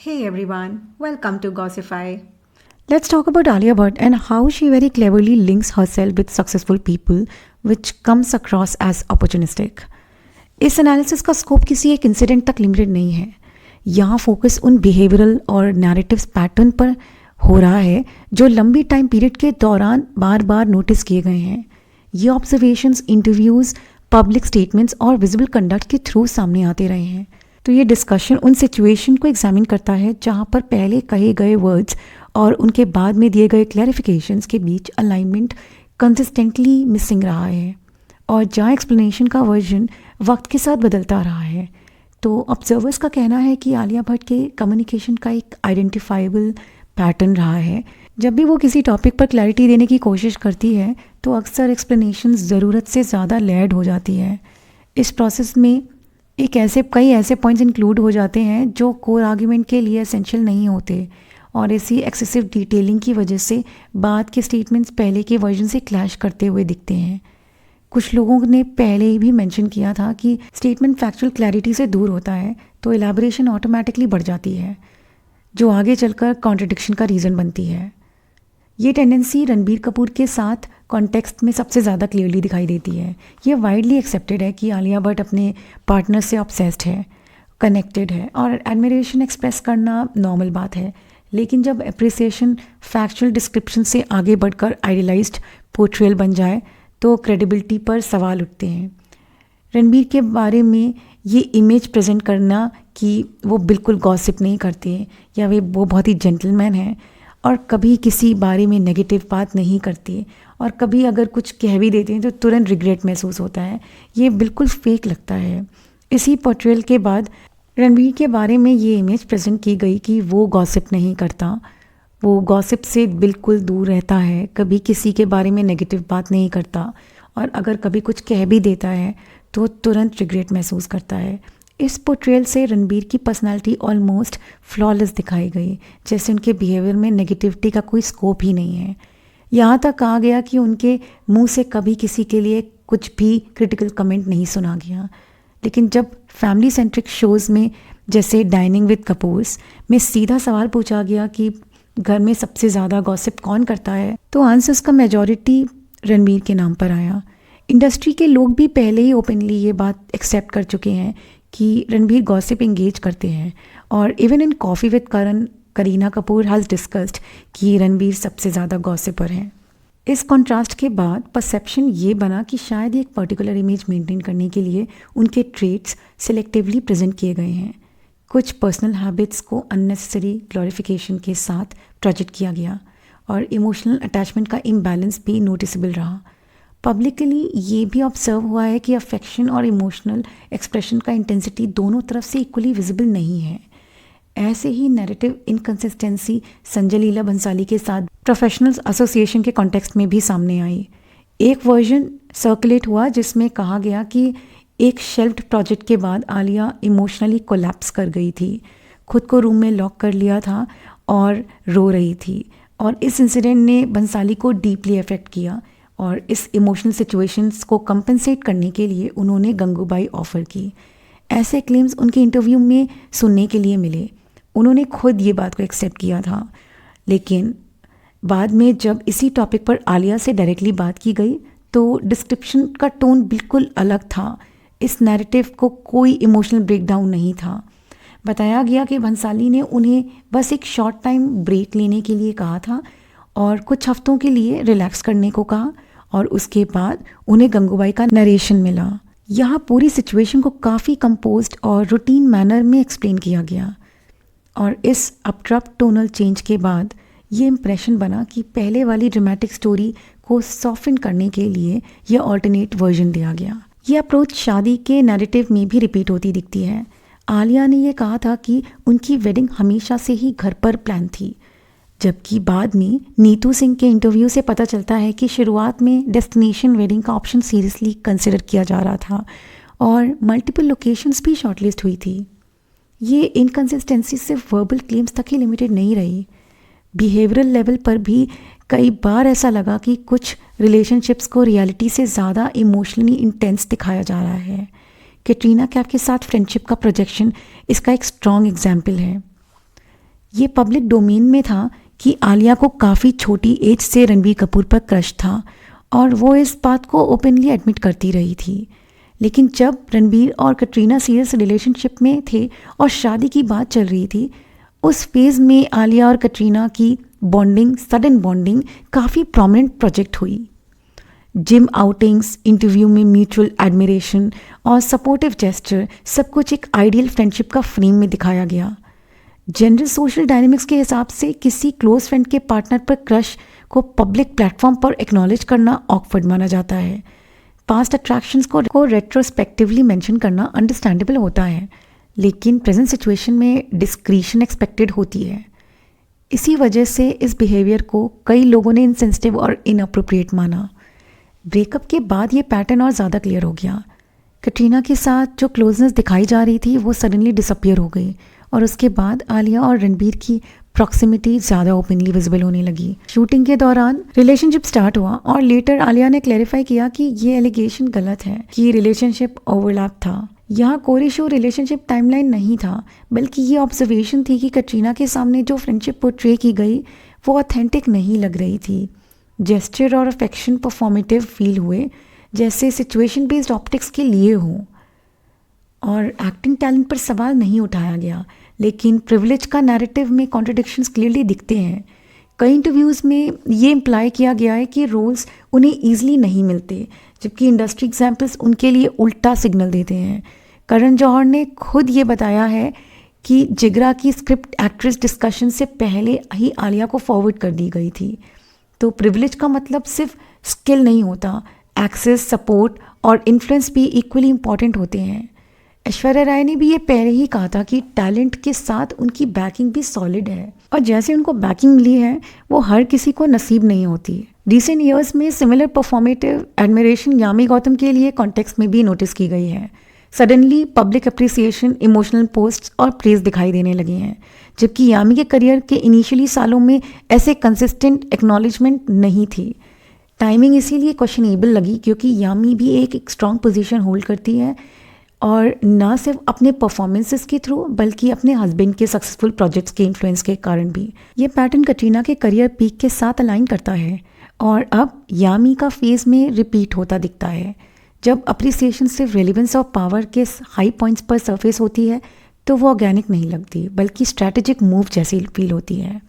Hey everyone, welcome to Gossify. Let's talk about Alia Bhatt and how she very cleverly links herself with successful people, which comes across as opportunistic. इस analysis का scope किसी एक incident तक limited नहीं है. यहाँ focus उन behavioural और नैरेटिव्स पैटर्न पर हो रहा है जो लंबी टाइम पीरियड के दौरान बार बार नोटिस किए गए हैं. ये ऑब्जर्वेशंस, इंटरव्यूज़, पब्लिक स्टेटमेंट्स और विजिबल कंडक्ट के थ्रू सामने आते रहे हैं. तो ये डिस्कशन उन सिचुएशन को एग्जामिन करता है जहाँ पर पहले कहे गए वर्ड्स और उनके बाद में दिए गए क्लैरिफिकेशंस के बीच अलाइनमेंट कंसिस्टेंटली मिसिंग रहा है और जहाँ एक्सप्लेनेशन का वर्जन वक्त के साथ बदलता रहा है. तो ऑब्जर्वर्स का कहना है कि आलिया भट्ट के कम्युनिकेशन का एक आइडेंटिफाइबल पैटर्न रहा है. जब भी वो किसी टॉपिक पर क्लैरिटी देने की कोशिश करती है तो अक्सर एक्सप्लेनेशन ज़रूरत से ज़्यादा लेयर्ड हो जाती है. इस प्रोसेस में कई ऐसे पॉइंट्स इंक्लूड हो जाते हैं जो कोर आर्ग्यूमेंट के लिए एसेंशियल नहीं होते और ऐसी एक्सेसिव डिटेलिंग की वजह से बाद के स्टेटमेंट्स पहले के वर्जन से क्लैश करते हुए दिखते हैं. कुछ लोगों ने पहले ही भी मेंशन किया था कि स्टेटमेंट फैक्चुअल क्लैरिटी से दूर होता है तो एलैबोरेशन ऑटोमेटिकली बढ़ जाती है जो आगे चलकर कॉन्ट्रडिक्शन का रीज़न बनती है. ये टेंडेंसी रणबीर कपूर के साथ कॉन्टेक्स्ट में सबसे ज़्यादा क्लियरली दिखाई देती है. ये वाइडली एक्सेप्टेड है कि आलिया भट्ट अपने पार्टनर से ऑब्सेस्ड है, कनेक्टेड है और एडमिरेशन एक्सप्रेस करना नॉर्मल बात है. लेकिन जब अप्रिसिएशन फैक्चुअल डिस्क्रिप्शन से आगे बढ़कर आइडियलाइज्ड पोर्ट्रेयल बन जाए तो क्रेडिबिलिटी पर सवाल उठते हैं. रणबीर के बारे में ये इमेज प्रेजेंट करना कि वो बिल्कुल गॉसिप नहीं करते या वो बहुत ही जेंटलमैन हैं और कभी किसी बारे में नेगेटिव बात नहीं करती और कभी अगर कुछ कह भी देते हैं तो तुरंत रिग्रेट महसूस होता है, ये बिल्कुल फेक लगता है. इसी पोर्ट्रेयल के बाद रणबीर के बारे में ये इमेज प्रेजेंट की गई कि वो गॉसिप नहीं करता, वो गॉसिप से बिल्कुल दूर रहता है, कभी किसी के बारे में नेगेटिव बात नहीं करता और अगर कभी कुछ कह भी देता है तो तुरंत रिग्रेट महसूस करता है. इस पोर्ट्रेयल से रणबीर की पर्सनालिटी ऑलमोस्ट फ्लॉलेस दिखाई गई, जैसे उनके बिहेवियर में नेगेटिविटी का कोई स्कोप ही नहीं है. यहाँ तक कहा गया कि उनके मुंह से कभी किसी के लिए कुछ भी क्रिटिकल कमेंट नहीं सुना गया. लेकिन जब फैमिली सेंट्रिक शोज़ में जैसे डाइनिंग विद कपूर्स में सीधा सवाल पूछा गया कि घर में सबसे ज़्यादा गॉसिप कौन करता है तो आंसर्स का मेजॉरिटी रणबीर के नाम पर आया. इंडस्ट्री के लोग भी पहले ही ओपनली ये बात एक्सेप्ट कर चुके हैं कि रणबीर गॉसिप इंगेज करते हैं और even in coffee with Kareena Kapoor has discussed कि रणबीर सबसे ज़्यादा गॉसिपर हैं. इस कॉन्ट्रास्ट के बाद परसेप्शन ये बना कि शायद एक पर्टिकुलर इमेज मेंटेन करने के लिए उनके ट्रेट्स सिलेक्टिवली प्रेजेंट किए गए हैं. कुछ पर्सनल हैबिट्स को अननेसेसरी ग्लोरिफिकेशन के साथ प्रोजेक्ट किया गया और इमोशनल अटैचमेंट का इम्बैलेंस भी नोटिसेबल रहा. पब्लिकली ये भी ऑब्जर्व हुआ है कि अफेक्शन और इमोशनल एक्सप्रेशन का इंटेंसिटी दोनों तरफ से इक्वली विजिबल नहीं है. ऐसे ही नैरेटिव इनकन्सिस्टेंसी संजय लीला भंसाली के साथ प्रोफेशनल्स एसोसिएशन के कॉन्टेक्स्ट में भी सामने आई. एक वर्जन सर्कुलेट हुआ जिसमें कहा गया कि एक शेल्फ्ड प्रोजेक्ट के बाद आलिया इमोशनली कोलैप्स कर गई थी, खुद को रूम में लॉक कर लिया था और रो रही थी और इस इंसिडेंट ने भंसाली को डीपली अफेक्ट किया और इस इमोशनल सिचुएशंस को कंपनसेट करने के लिए उन्होंने गंगूबाई ऑफ़र की. ऐसे क्लेम्स उनके इंटरव्यू में सुनने के लिए मिले. उन्होंने खुद ये बात को एक्सेप्ट किया था. लेकिन बाद में जब इसी टॉपिक पर आलिया से डायरेक्टली बात की गई तो डिस्क्रिप्शन का टोन बिल्कुल अलग था. इस नैरेटिव को कोई इमोशनल ब्रेकडाउन नहीं था. बताया गया कि भंसाली ने उन्हें बस एक शॉर्ट टाइम ब्रेक लेने के लिए कहा था और कुछ हफ्तों के लिए रिलैक्स करने को कहा और उसके बाद उन्हें गंगूबाई का नरेशन मिला. यहाँ पूरी सिचुएशन को काफ़ी कंपोज्ड और रूटीन मैनर में एक्सप्लेन किया गया और इस अब्रप्ट टोनल चेंज के बाद ये इम्प्रेशन बना कि पहले वाली ड्रामेटिक स्टोरी को सॉफ्टन करने के लिए यह ऑल्टरनेट वर्जन दिया गया. ये अप्रोच शादी के नैरेटिव में भी रिपीट होती दिखती है. आलिया ने यह कहा था कि उनकी वेडिंग हमेशा से ही घर पर प्लान थी, जबकि बाद में नीतू सिंह के इंटरव्यू से पता चलता है कि शुरुआत में डेस्टिनेशन वेडिंग का ऑप्शन सीरियसली कंसिडर किया जा रहा था और मल्टीपल लोकेशंस भी शॉर्टलिस्ट हुई थी. ये इनकन्सिस्टेंसी सिर्फ वर्बल क्लेम्स तक ही लिमिटेड नहीं रही. बिहेवियरल लेवल पर भी कई बार ऐसा लगा कि कुछ रिलेशनशिप्स को रियलिटी से ज़्यादा इमोशनली इंटेंस दिखाया जा रहा है. कैटरीना कैफ के साथ फ्रेंडशिप का प्रोजेक्शन इसका एक स्ट्रॉन्ग एग्जाम्पल है. ये पब्लिक डोमेन में था कि आलिया को काफ़ी छोटी एज से रणबीर कपूर पर क्रश था और वो इस बात को ओपनली एडमिट करती रही थी। लेकिन जब रणबीर और कटरीना सीरियस रिलेशनशिप में थे और शादी की बात चल रही थी, उस फेज़ में आलिया और कटरीना की सडन बॉन्डिंग काफ़ी प्रोमिनेंट प्रोजेक्ट हुई। जिम आउटिंग्स, इंटरव्यू में म्यूचुअल एडमिरेशन और सपोर्टिव जेस्चर, सब कुछ एक आइडियल फ्रेंडशिप का फ्रेम में दिखाया गया। जनरल सोशल डायनेमिक्स के हिसाब से किसी क्लोज फ्रेंड के पार्टनर पर क्रश को पब्लिक प्लेटफॉर्म पर एक्नॉलेज करना ऑकवर्ड माना जाता है। पास्ट अट्रैक्शंस को रेट्रोस्पेक्टिवली मेंशन करना अंडरस्टैंडेबल होता है, लेकिन प्रेजेंट सिचुएशन में डिस्क्रीशन एक्सपेक्टेड होती है। इसी वजह से इस बिहेवियर को कई लोगों ने इनसेंसिटिव और इनअप्रोप्रिएट माना। ब्रेकअप के बाद ये पैटर्न और ज़्यादा क्लियर हो गया। कटरीना के साथ जो क्लोजनेस दिखाई जा रही थी वो सडनली डिसअपियर हो गई और उसके बाद आलिया और रणबीर की प्रॉक्सिमिटी ज़्यादा ओपनली विजिबल होने लगी। शूटिंग के दौरान रिलेशनशिप स्टार्ट हुआ और लेटर आलिया ने क्लैरिफाई किया कि ये एलिगेशन गलत है कि रिलेशनशिप ओवरलैप था। यहाँ कोर इशू रिलेशनशिप टाइमलाइन नहीं था, बल्कि ये ऑब्जर्वेशन थी कि कटरीना के सामने जो फ्रेंडशिप पोर्ट्रे की गई वो ऑथेंटिक नहीं लग रही थी। जेस्चर और अफेक्शन परफॉर्मेटिव फील हुए, जैसे सिचुएशन बेस्ड ऑप्टिक्स के लिए हों, और एक्टिंग टैलेंट पर सवाल नहीं उठाया गया। लेकिन प्रिविलेज का नैरेटिव में कॉन्ट्रडिक्शंस क्लियरली दिखते हैं। कई इंटरव्यूज़ में ये इम्प्लाई किया गया है कि रोल्स उन्हें ईजिली नहीं मिलते, जबकि इंडस्ट्री एग्जाम्पल्स उनके लिए उल्टा सिग्नल देते हैं। करण जौहर ने खुद ये बताया है कि जिगरा की स्क्रिप्ट एक्ट्रेस डिस्कशन से पहले ही आलिया को फॉरवर्ड कर दी गई थी। तो प्रिविलेज का मतलब सिर्फ स्किल नहीं होता, एक्सेस, सपोर्ट और इन्फ्लुएंस भी इक्वली इम्पॉर्टेंट होते हैं। ऐश्वर्या राय ने भी ये पहले ही कहा था कि टैलेंट के साथ उनकी बैकिंग भी सॉलिड है, और जैसे उनको बैकिंग मिली है वो हर किसी को नसीब नहीं होती। रिसेंट ईयर्स में similar performative admiration Yami Gautam के लिए कॉन्टेक्स्ट में भी नोटिस की गई है। Suddenly public appreciation, emotional posts और प्रेज दिखाई देने लगे हैं, जबकि यामी के करियर के इनिशियली सालों में ऐसे कंसिस्टेंट एक्नॉलेजमेंट नहीं थी। टाइमिंग इसीलिए क्वेश्चनेबल लगी क्योंकि यामी भी एक स्ट्रॉन्ग पोजीशन होल्ड करती है, और ना सिर्फ अपने परफॉर्मेंसेस के थ्रू बल्कि अपने हस्बैंड के सक्सेसफुल प्रोजेक्ट्स के इन्फ्लुएंस के कारण भी। ये पैटर्न कटरीना के करियर पीक के साथ अलाइन करता है और अब यामी का फेज में रिपीट होता दिखता है। जब अप्रिसिएशन सिर्फ रेलिवेंस और पावर के हाई पॉइंट्स पर सरफेस होती है तो वो ऑर्गेनिक नहीं लगती, बल्कि स्ट्रैटेजिक मूव जैसी फील होती है।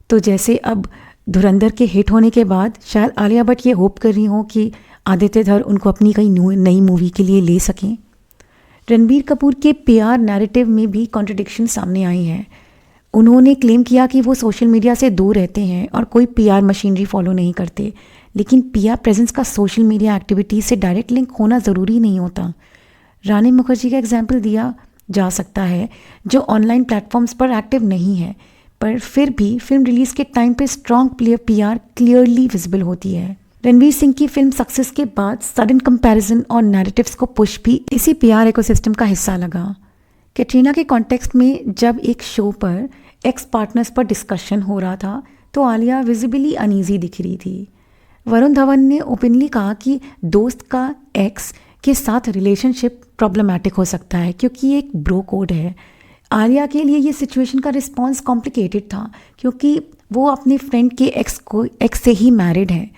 तो जैसे अब धुरंधर के हिट होने के बाद शायद आलिया भट्ट ये होप कर रही हो कि आदित्य धर उनको अपनी कई नई मूवी के लिए ले सकें। रणबीर कपूर के पीआर नैरेटिव में भी कॉन्ट्रडिक्शन सामने आई हैं। उन्होंने क्लेम किया कि वो सोशल मीडिया से दूर रहते हैं और कोई पीआर मशीनरी फॉलो नहीं करते, लेकिन पीआर प्रेजेंस का सोशल मीडिया एक्टिविटीज से डायरेक्ट लिंक होना ज़रूरी नहीं होता। रानी मुखर्जी का एग्जाम्पल दिया जा सकता है, जो ऑनलाइन प्लेटफॉर्म्स पर एक्टिव नहीं है, पर फिर भी फिल्म रिलीज़ के टाइम पर स्ट्रॉन्ग पीआर क्लियरली विजिबल होती है। रणवीर सिंह की फिल्म सक्सेस के बाद सडन कंपैरिजन और नैरेटिव्स को पुश भी इसी पीआर इकोसिस्टम का हिस्सा लगा। कैटरीना के कॉन्टेक्स्ट में जब एक शो पर एक्स पार्टनर्स पर डिस्कशन हो रहा था तो आलिया विजिबली अनईजी दिख रही थी। वरुण धवन ने ओपनली कहा कि दोस्त का एक्स के साथ रिलेशनशिप प्रॉब्लमैटिक हो सकता है क्योंकि ये एक ब्रो कोड है। आलिया के लिए ये सिचुएशन का रिस्पॉन्स कॉम्प्लिकेटेड था क्योंकि वो अपने फ्रेंड के एक्स से ही मैरिड है,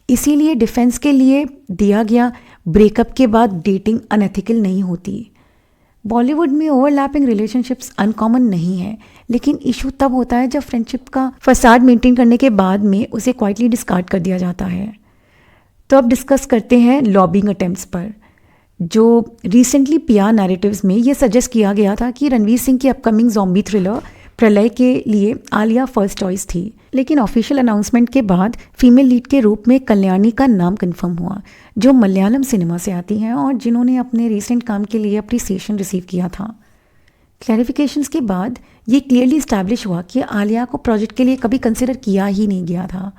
इसीलिए डिफेंस के लिए दिया गया ब्रेकअप के बाद डेटिंग अनएथिकल नहीं होती। बॉलीवुड में ओवरलैपिंग रिलेशनशिप्स अनकॉमन नहीं है, लेकिन इशू तब होता है जब फ्रेंडशिप का फसाड मेंटेन करने के बाद में उसे क्वाइटली डिस्कार्ड कर दिया जाता है। तो अब डिस्कस करते हैं लॉबिंग अटेम्प्ट्स पर। जो रिसेंटली पीआर नैरेटिव्स में ये सजेस्ट किया गया था कि रणवीर सिंह की अपकमिंग ज़ॉम्बी थ्रिलर प्रलय के लिए आलिया फर्स्ट चॉइस थी, लेकिन ऑफिशियल अनाउंसमेंट के बाद फीमेल लीड के रूप में कल्याणी का नाम कंफर्म हुआ, जो मलयालम सिनेमा से आती हैं और जिन्होंने अपने रिसेंट काम के लिए अप्रिसिएशन रिसीव किया था। क्लैरिफिकेशंस के बाद ये क्लियरली इस्टेब्लिश हुआ कि आलिया को प्रोजेक्ट के लिए कभी कंसिडर किया ही नहीं गया था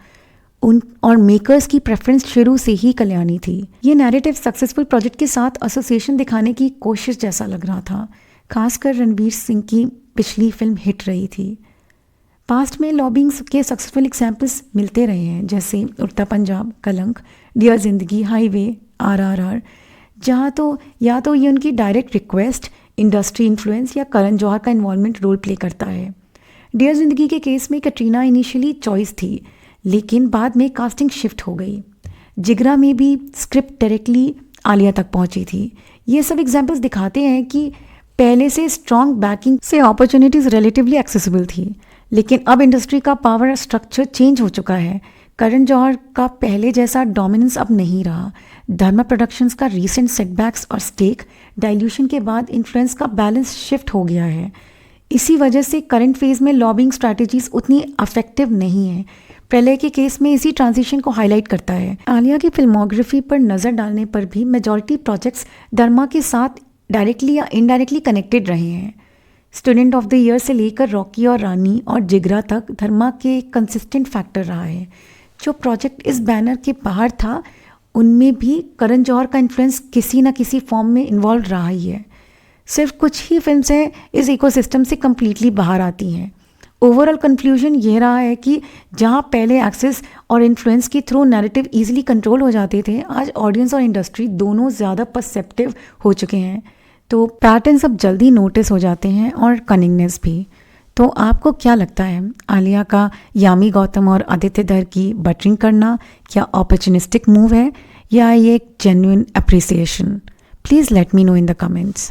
और मेकर्स की प्रेफरेंस शुरू से ही कल्याणी थी। ये नैरेटिव सक्सेसफुल प्रोजेक्ट के साथ एसोसिएशन दिखाने की कोशिश जैसा लग रहा था, खासकर रणवीर सिंह की पिछली फिल्म हिट रही थी। पास्ट में लॉबिंग के सक्सेसफुल एग्जाम्पल्स मिलते रहे हैं, जैसे उड़ता पंजाब, कलंक, डियर जिंदगी, हाईवे, RRR, जहाँ तो या तो ये उनकी डायरेक्ट रिक्वेस्ट, इंडस्ट्री इन्फ्लुएंस या करण जौहर का इन्वॉल्वमेंट रोल प्ले करता है। डियर जिंदगी के केस में कटरीना इनिशियली चॉइस थी, लेकिन बाद में कास्टिंग शिफ्ट हो गई। जिगरा में भी स्क्रिप्ट डायरेक्टली आलिया तक पहुंची थी। ये सब एग्जाम्पल्स दिखाते हैं कि पहले से स्ट्रॉन्ग बैकिंग से अपॉर्चुनिटीज़ रिलेटिवली एक्सेसिबल थी, लेकिन अब इंडस्ट्री का पावर स्ट्रक्चर चेंज हो चुका है। करण जौहर का पहले जैसा डोमिनेंस अब नहीं रहा। धर्मा प्रोडक्शंस का रीसेंट सेटबैक्स और स्टेक डाइल्यूशन के बाद इन्फ्लुएंस का बैलेंस शिफ्ट हो गया है। इसी वजह से करंट फेज में लॉबिंग स्ट्रैटेजीज उतनी अफेक्टिव नहीं है। प्रलय के केस में इसी ट्रांजिशन को हाईलाइट करता है। आलिया की फिल्मोग्राफी पर नज़र डालने पर भी मेजॉरिटी प्रोजेक्ट्स धर्मा के साथ डायरेक्टली या इनडायरेक्टली कनेक्टेड रहे हैं। स्टूडेंट ऑफ द ईयर से लेकर रॉकी और रानी और जिगरा तक धर्मा के कंसिस्टेंट फैक्टर रहा है। जो प्रोजेक्ट इस बैनर के बाहर था उनमें भी करण जौहर का इन्फ्लुएंस किसी न किसी फॉर्म में इन्वॉल्व रहा ही है। सिर्फ कुछ ही फिल्म्स हैं इस इकोसिस्टम से कम्प्लीटली बाहर आती हैं। ओवरऑल कंक्लूजन ये रहा है कि जहाँ पहले एक्सेस और इन्फ्लुएंस के थ्रू नैरेटिव ईजिली कंट्रोल हो जाते थे, आज ऑडियंस और इंडस्ट्री दोनों ज़्यादा परसेप्टिव हो चुके हैं। तो पैटर्न्स अब जल्दी नोटिस हो जाते हैं और कनिंगनेस भी। तो आपको क्या लगता है, आलिया का यामी गौतम और आदित्य धर की बटरिंग करना क्या अपॉर्चुनिस्टिक मूव है या ये एक genuine appreciation? Please let me know in the comments.